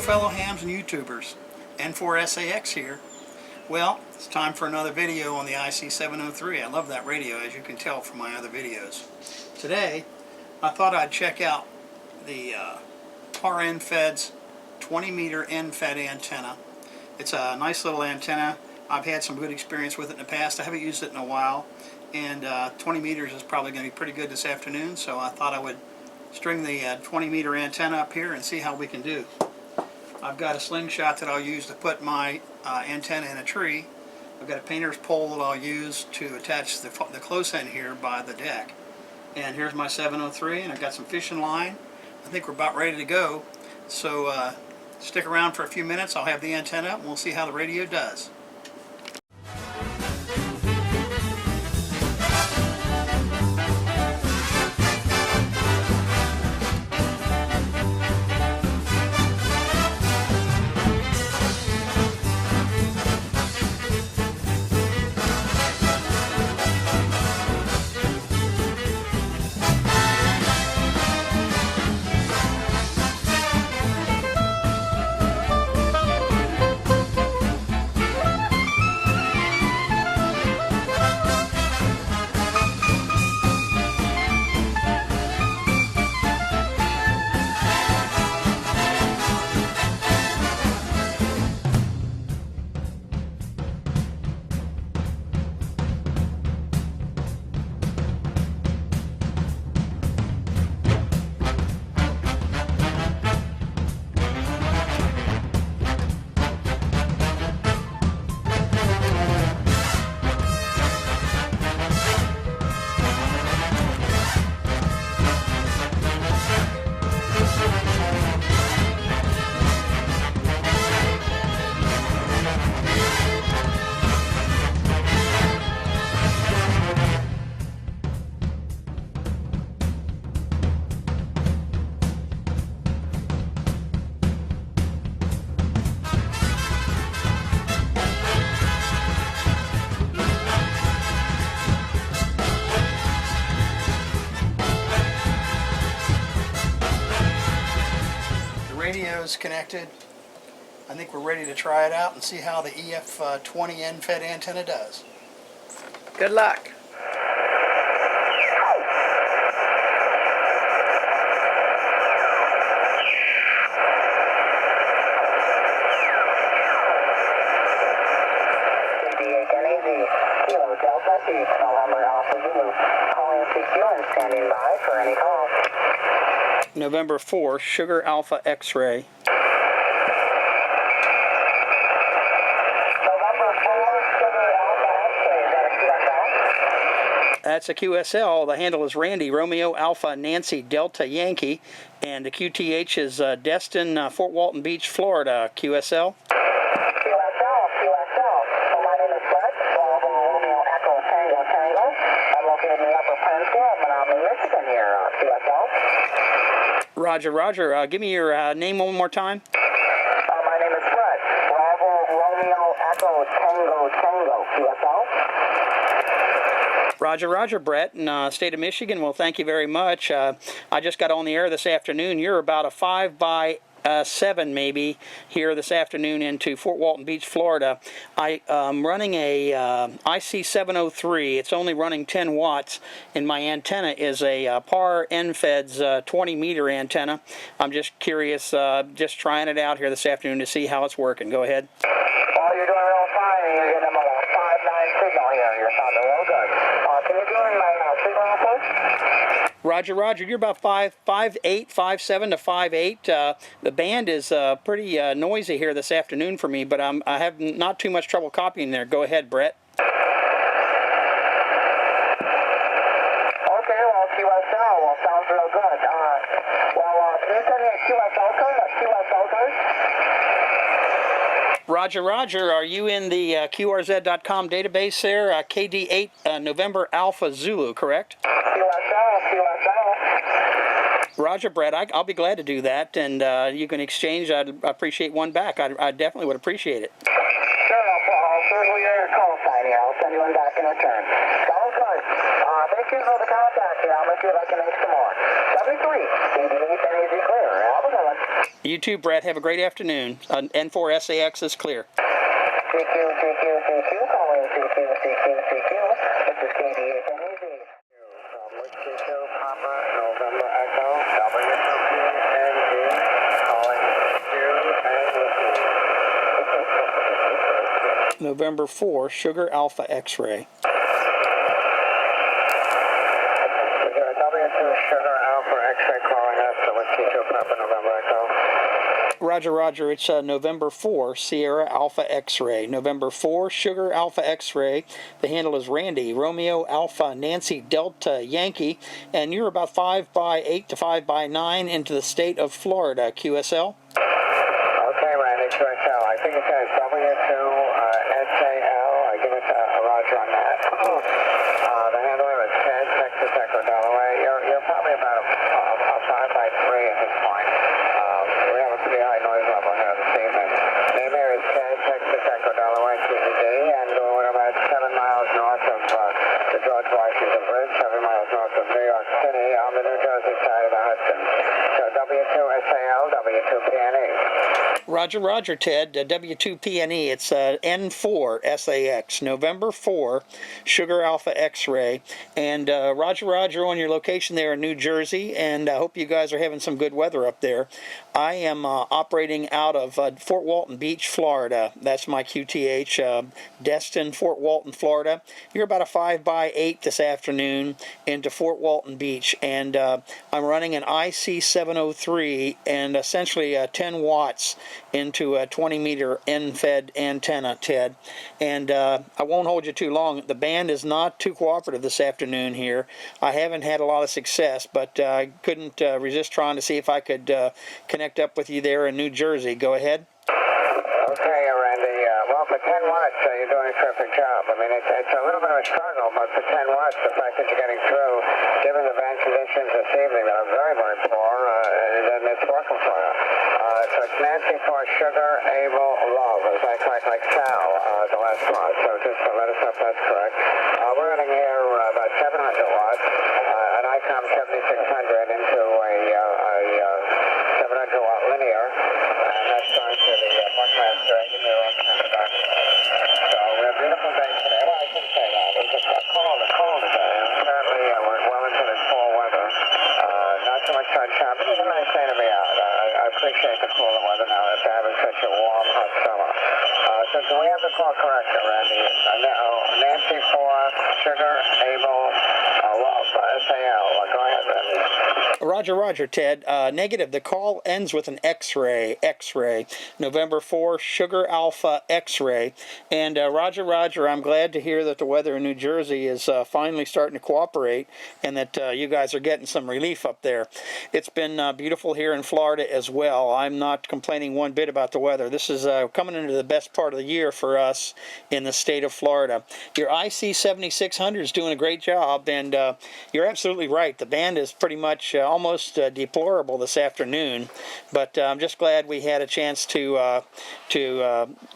fellow hams and YouTubers, N4SAX here. Well, it's time for another video on the IC-703. I love that radio, as you can tell from my other videos. Today, I thought I'd check out the End-Fedz 20-meter End-Fed antenna. It's a nice little antenna. I've had some good experience with it in the past. I haven't used it in a while, and 20 meters is probably going to be pretty good this afternoon, so I thought I would string the 20-meter antenna up here and see how we can do. I've got a slingshot that I'll use to put my antenna in a tree. I've got a painter's pole that I'll use to attach the close end here by the deck. And here's my 703, and I've got some fishing line. I think we're about ready to go. So stick around for a few minutes. I'll have the antenna up and we'll see how the radio does. Radio's connected. I think we're ready to try it out and see how the EF-20 End-Fed antenna does. Good luck. November 4, Sugar Alpha X-ray. That's a QSL. The handle is Randy, Romeo, Alpha, Nancy, Delta, Yankee. And the QTH is Destin, Fort Walton Beach, Florida, QSL. QSL. So my name is Brett, Bravo, Romeo, Echo, Tango, Tango. I'm located in the Upper Peninsula of Menominee, Michigan here, QSL. Roger. Give me your name one more time. My name is Brett, Bravo, Romeo, Echo, Tango, Tango, QSL. Roger, Brett, in state of Michigan. Well, thank you very much. I just got on the air this afternoon. You're about a 5 by 7 maybe here this afternoon into Fort Walton Beach, Florida. I'm running a IC-703. It's only running 10 watts, and my antenna is a PAR End-Fedz 20-meter antenna. I'm just curious, just trying it out here this afternoon to see how it's working. Go ahead. Well, you're doing real fine. You're getting about a 5.9 signal here. You're sounding real good. Can you do my signal real quick? Roger. You're about 5'8", 5'7" to 5'8". The band is pretty noisy here this afternoon for me, but I have not too much trouble copying there. Go ahead, Brett. Okay, well, QSL, well, sounds real good. Can you send me a QSL code? Roger. Are you in the QRZ.com database there? KD8 November Alpha Zulu, correct? QSL. Roger, Brett. I'll be glad to do that, and you can exchange. I'd appreciate one back. I definitely would appreciate it. Sure, I'll certainly your call sign here. I'll send you one back in return. Sounds good. Thank you for the contact here. I'm going to see if I can make some more. 73, KD8 NAZ clear. Have a good one. You too, Brett. Have a great afternoon. N4SAX is clear. CQ, calling CQ. This is KDA from Easy. From Whiskey 2, Papa, November Echo, W2PNE, calling Q and listening. November 4, Sugar Alpha X-ray. W2 Sugar Alpha X-ray calling us to Whiskey 2, Papa, November Echo. Roger, Roger. It's November 4, Sierra Alpha X-ray. November 4, Sugar Alpha X-ray. The handle is Randy, Romeo Alpha Nancy Delta Yankee. And you're about 5x8 to 5x9 into the state of Florida, QSL. Okay, Randy, QSL. I think it says W2SAL. I give it a Roger on that. The handler is Ted, Texas Echo, Delaware. You're probably about a 5x3 at this point. We have a pretty high noise level here this evening. Name here is Ted, Texas Echo, Delaware, TED, and we're about 7 miles north of the George Washington Bridge, 7 miles north of New York City on the New Jersey side of the Hudson. So W2SAL, W2PNE. Roger, Roger, Ted. W2PNE. It's N4SAX. November 4, Sugar Alpha X-ray. And Roger, Roger on your location there in New Jersey. And I hope you guys are having some good weather up there. I am operating out of Fort Walton Beach, Florida. That's my QTH. Destin, Fort Walton, Florida. You're about a 5x8 this afternoon into Fort Walton Beach. And I'm running an IC-703 and essentially 10 watts into a 20-meter End-Fed antenna, Ted. And I won't hold you too long. The band is not too cooperative this afternoon here. I haven't had a lot of success, but I couldn't resist trying to see if I could connect up with you there in New Jersey. Go ahead. Okay, Randy. Well, for 10 watts, you're doing a terrific job. I mean, it's a little bit of a struggle, but for 10 watts, the fact that you're getting through, given the band conditions this evening that are very, very poor, then it's working for you. So it's Nancy for Sugar, Abel, Love. Is that correct? Like Sal, the last part. So just to let us know if that's correct. We're running here about 700 watts, an ICOM 7600 into a 700-watt linear, and that's going to the Buckmaster engineer on Canada. So we have a beautiful day today. Well, I can say that. It's a cold today. Apparently, we're well into this fall weather. Not so much sunshine, but it's a nice day to be out. I appreciate the cooler weather now after having such a warm, hot summer. So do we have the call correct, Randy? Nancy for Sugar, Abel, Love, SAL. Go ahead, Randy. Roger, Roger, Ted. Negative. The call ends with an X-ray. X-ray. November 4, Sugar Alpha X-ray. And Roger, Roger, I'm glad to hear that the weather in New Jersey is finally starting to cooperate and that you guys are getting some relief up there. It's been beautiful here in Florida as well. I'm not complaining one bit about the weather. This is coming into the best part of the year for us in the state of Florida. Your IC-7600 is doing a great job, and you're absolutely right. The band is pretty much almost deplorable this afternoon, but I'm just glad we had a chance to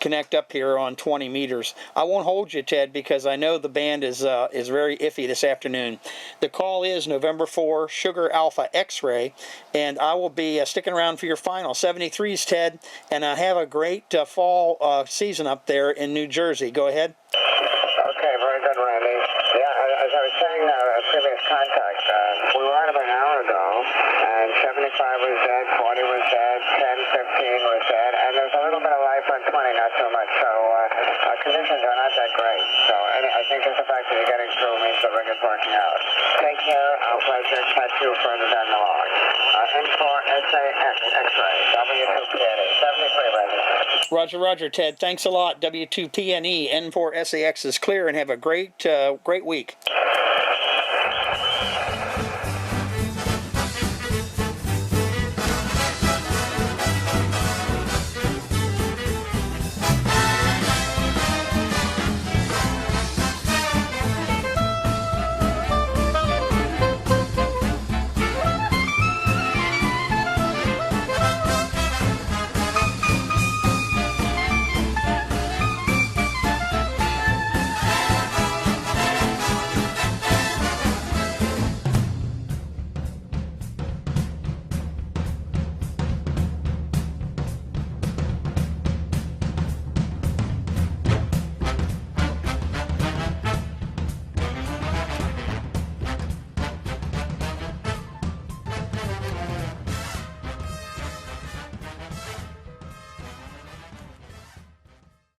connect up here on 20 meters. I won't hold you, Ted, because I know the band is very iffy this afternoon. The call is November 4, Sugar Alpha X-ray, and I will be sticking around for your final 73s, Ted, and have a great fall season up there in New Jersey. Go ahead. Okay, very good, Randy. Yeah, as I was saying in previous contact, we were on about an hour ago, and 75 was dead, 40 was dead, 10, 15 was dead, and there's a little bit of life on 20, not so much. So our conditions are not that great. So I think just the fact that you're getting through means the rig is working out. Take care. Our pleasure. Catch you further down the line. N4SAX X-ray, W2PNE, 73, Randy. Roger, Roger, Ted. Thanks a lot. W2PNE, N4SAX is clear, and have a great week.